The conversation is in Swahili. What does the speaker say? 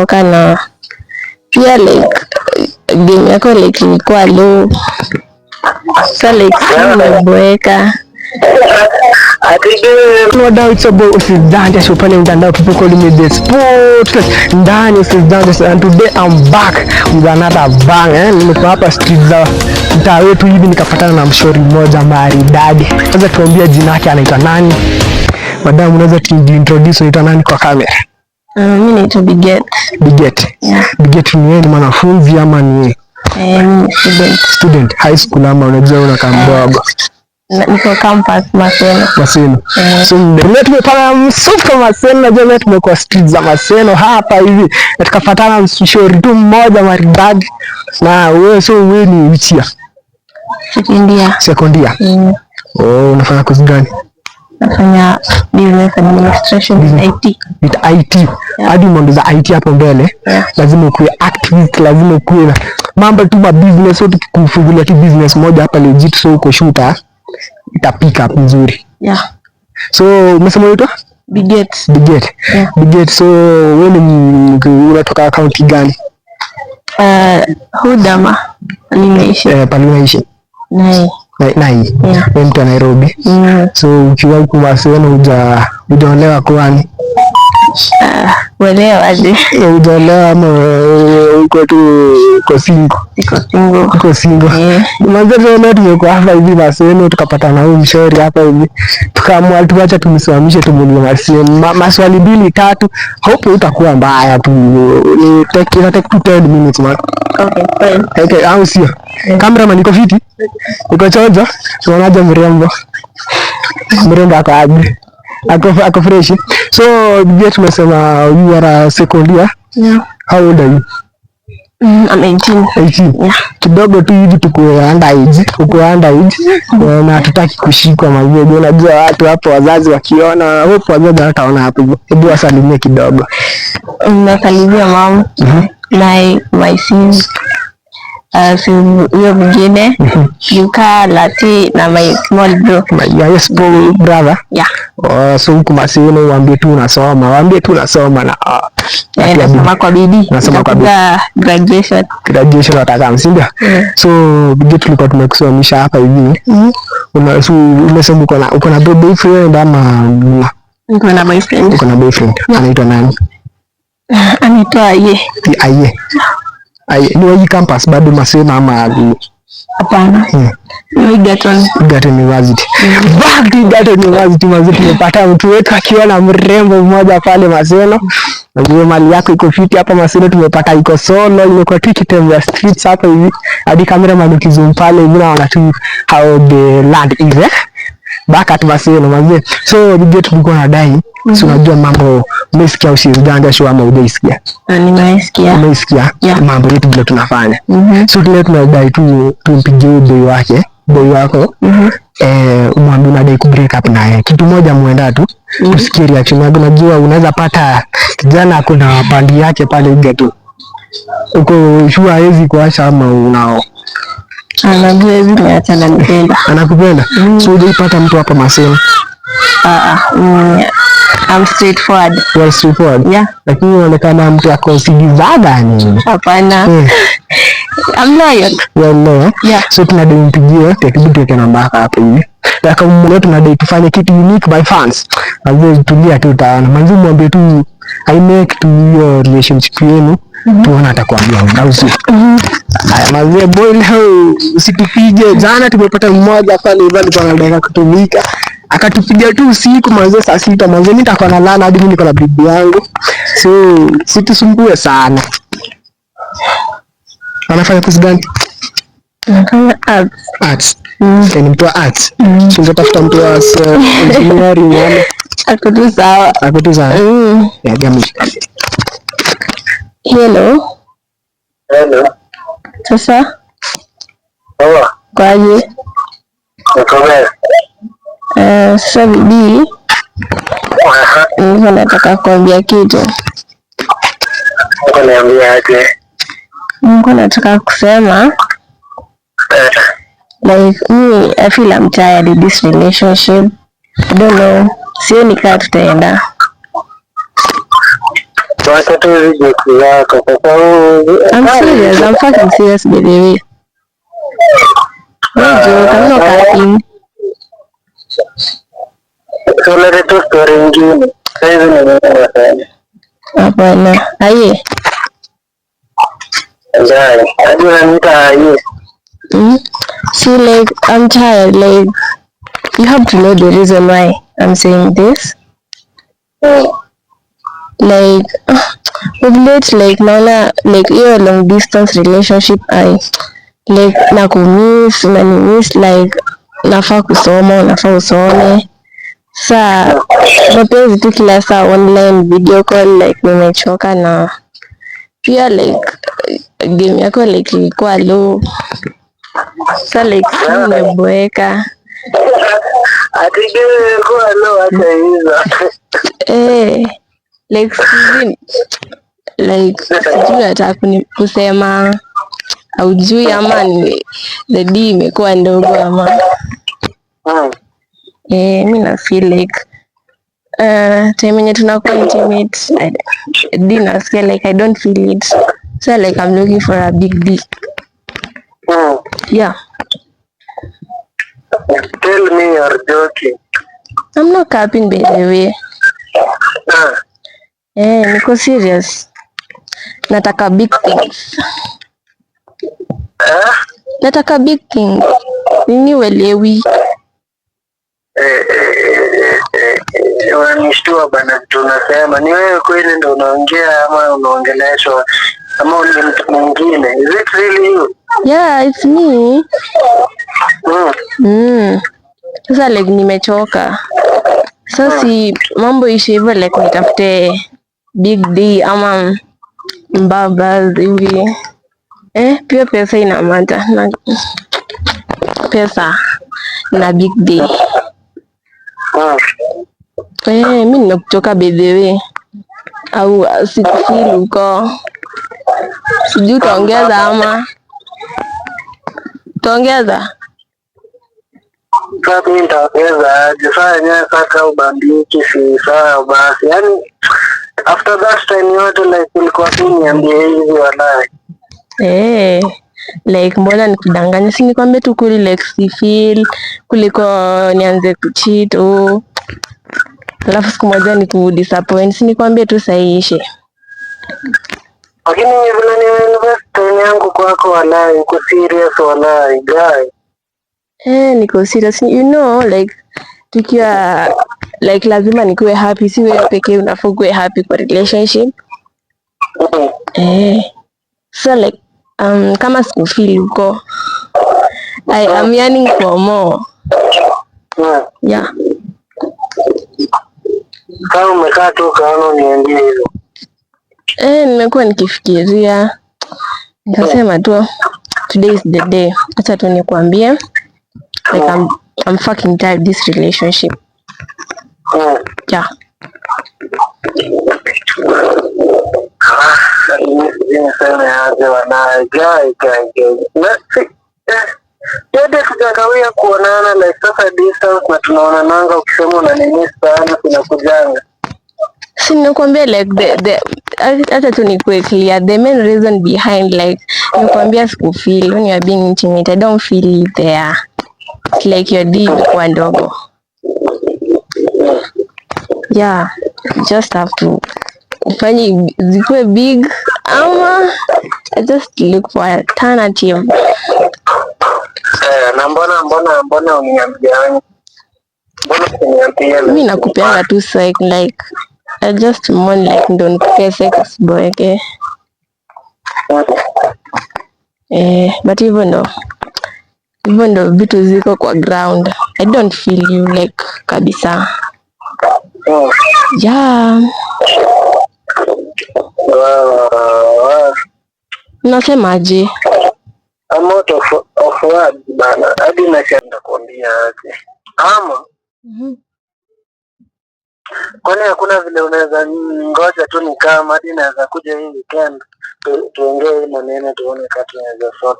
kuchoka na pia like game yako like ilikuwa low. So like umeboeka. No doubt about Usizande show pale mtandao, people calling me the sport ndani Usizande, and today I'm back with another bang. Nimekuwa hapa street za mtaa wetu hivi nikapatana na mshori mmoja maridadi. Kwanza tuambie jina lake anaitwa nani? Madam, unaweza introduce unaitwa nani kwa kamera? Mimi naitwa Biget. Biget. Yeah. Biget ni wewe mwanafunzi ama ni student high school ama unajua unakaa mdogo? Niko campus Maseno. So leo tumepata msuka Maseno, najua leo tumekuwa street za Maseno hapa hivi. Tukapatana mshori tu mmoja maridadi. Na wewe wewe ni wichia? Second year. Oh, unafanya kozi gani? Nafanya business administration IT. With IT. Hadi mambo za IT hapo mbele. Lazima ukuwe activist, lazima ukuwe na mambo tu ma business, so tukifungulia tu business moja hapa legit, so uko shooter ita pick up nzuri. So umesema unaitwa Biget. Biget. So wewe unatoka county gani? Hudama Palimaishi. Palimaishi. Nai. Wewe mtu wa Nairobi. So ukiwa huko Maseno hujaolewa kwani? Welewa aje? Hujaolewa ama uko tu single? Uko single. Mazuri leo tumekuwa hapa hivi Maseno, tukapatana na huyu mshori hapa hivi. Tukaamua tuacha tumsimamishe tumuulize maswali 2-3. Hope utakuwa mbaya tu. Ni take 10 minutes man. Okay, fine. Okay, au sio? Cameraman niko fiti? Niko chonjo? Unaonaje mrembo? Mrembo akaje? Ako fresh. So Biget, tumesema you are a second year. How old are you? I'm 18. Yeah. Kidogo tu hivi tuko underage. Na tutaki kushikwa magogo. Unajua watu hapo wazazi wakiona, hope wazazi wataona hapo. Hebu wasalimie kidogo. Nasalimia mom. Na my sis. Huyo mwingine Yuka, Lati na my small bro. My small brother? Yeah. So huku Maseno waambie tu unasoma na nasoma kwa bidii. Graduation nataka msindia. So Biget, tulikuwa tumekusomesha hapa hivi. Umesema uko na boyfriend ama? Niko na boyfriend. Uko na boyfriend. Anaitwa nani? Anaitwa Aye. Ni wa campus bado Maseno ama? Hapana. Egerton University. Egerton University mazuri, tumepata mtu wetu akiona mrembo mmoja pale Maseno. Najua mali yako iko fiti hapa Maseno, tumepata iko solo, imekuwa tukitembea streets hapa hivi. Hadi cameraman ukizoom pale hivi naona tu how the land is back at Maseno mazee. So Biget, tulikuwa nadai, so unajua mambo umesikia Usizande show ama hujaisikia? Nimesikia. Umesikia mambo yetu vile tunafanya. So leo tunadai tu tumpigie boy wako. Umwambie unadai ku break up naye. Kitu moja muenda tu tusikie reaction yako. Unajua unaweza pata kijana kuna bandi yake pale Egerton. Uko sure hawezi kuacha ama unao? Anajua hivi niacha na nipenda. Anakupenda? So hujapata mtu hapa Maseno? I'm straightforward. You are straightforward? Yeah. Lakini unaonekana mtu ako sigizaga ni. Hapana. I'm loyal. You are loyal? Yeah. So tunadai mpigie, tuweke namba yako hapo hivi. Kama mmoja tunadai tufanye kitu unique by fans. Azwe tulia tu utaona. Manzi mwambie tu I make to your relationship yenu. Tuona atakwambia unausi. Haya mazee boy, leo usitupige. Jana tumepata mmoja pale hivi alikuwa anataka kutumika. Akatupigia tu usiku mazee saa 6 mazee, nitakuwa nalala hadi mimi niko na bibi yangu. So situsumbue sana. Anafanya kazi gani? Arts. Ni mtu wa arts. So ungetafuta mtu wa engineering yani. Ako tu sawa. Ya gami. Hello. Sasa? Kwaje? Sasa bibi, nilikuwa nataka kuambia kitu. Nilikuwa nataka kusema like I feel I'm tired of this relationship. I don't know. Sioni kama tutaenda. Wacha tu reject yako kwa sababu I'm serious. I'm fucking serious by the way. No joke. I'm not capping. Tulete tu story ingine. Saizi nimekuwa sana. Hapana. Aye. Jai. Hadi unaniita aye. See, like, I'm tired. Like, you have to know the reason why I'm saying this. Like, of late, like, naona, like, you're a long distance relationship. I like nakumiss, unanimiss, like, nafaa kusoma, unafaa usome. Saa mapenzi tu kila saa online video call, like, nimechoka. Na pia like game yako like ilikuwa low. Sa like nimeboeka. Ati game ilikuwa low hata hizo. Like sijui like sijui nataka kusema haujui ama ni the D imekuwa ndogo ama mi na feel like time yenye tunakuwa intimate D nasikia like I don't feel it, so like I'm looking for a big D. Yeah, tell me you're joking. I'm not capping by the way. Niko serious. Nataka big things. Nataka big things. Nini welewi? Unanishtua bana, tunasema ni wewe kweli ndo unaongea ama unaongeleshwa ama ni mtu mwingine? Is it really you? Yeah, it's me. Sasa like nimechoka. Sasa si mambo ishi hivyo, like nitafute big D ama mbaba hivi. Pia pesa ina matter na pesa na big D. Mimi nimekuchoka by the way. Au sikufeel uko. Sijui utaongeza ama utaongeza? Sasa mimi nitaongeza aje? Sasa yenyewe sasa ubandiki si sawa basi. Yaani after that time yote like ulikuwa tu niambie hivi walai. Like mbona nikudanganya? Si nikwambia tu kuli like si feel kuliko nianze kucheat alafu siku moja nikudisappoint. Si nikwambia tu sahihishe. Lakini vile nimeinvest time yangu kwako walai, uko serious walai guy. Niko serious. You know like tukiwa like lazima nikuwe happy, si wewe pekee unafaa kuwe happy kwa relationship. So like kama sikufeel huko, I am yearning for more. Yeah. Kama umekaa tu kaona niambie hivyo. Nimekuwa nikifikiria nikasema tu today is the day. Acha tu nikwambie like I'm fucking tired of this relationship. Yeah. Yote sijakawia kuonana like sasa distance na tunaonananga ukisema unanimiss sana tunakujanga. Si nakwambia like the hata tu nikuwe clear, the main reason behind like nakwambia sikufeel when you are being intimate, I don't feel it there. It's like your D kwa ndogo. Yeah, you just have to ufanye zikuwe big ama just look for alternative. Na mbona uniambiani? Mbona uniambia? Mimi nakupeanga tu psych like I just want like ndo nikupea sex boyeke. But hivyo ndo vitu ziko kwa ground. I don't feel you like kabisa. Yeah. Nasemaje? I'm out of words bana. Hadi nashangaa kuambia aje. Ama kwani hakuna vile unaweza ngoja tu nikaa hadi naweza kuja hii weekend tuongee maneno tuone kama tunaweza sort.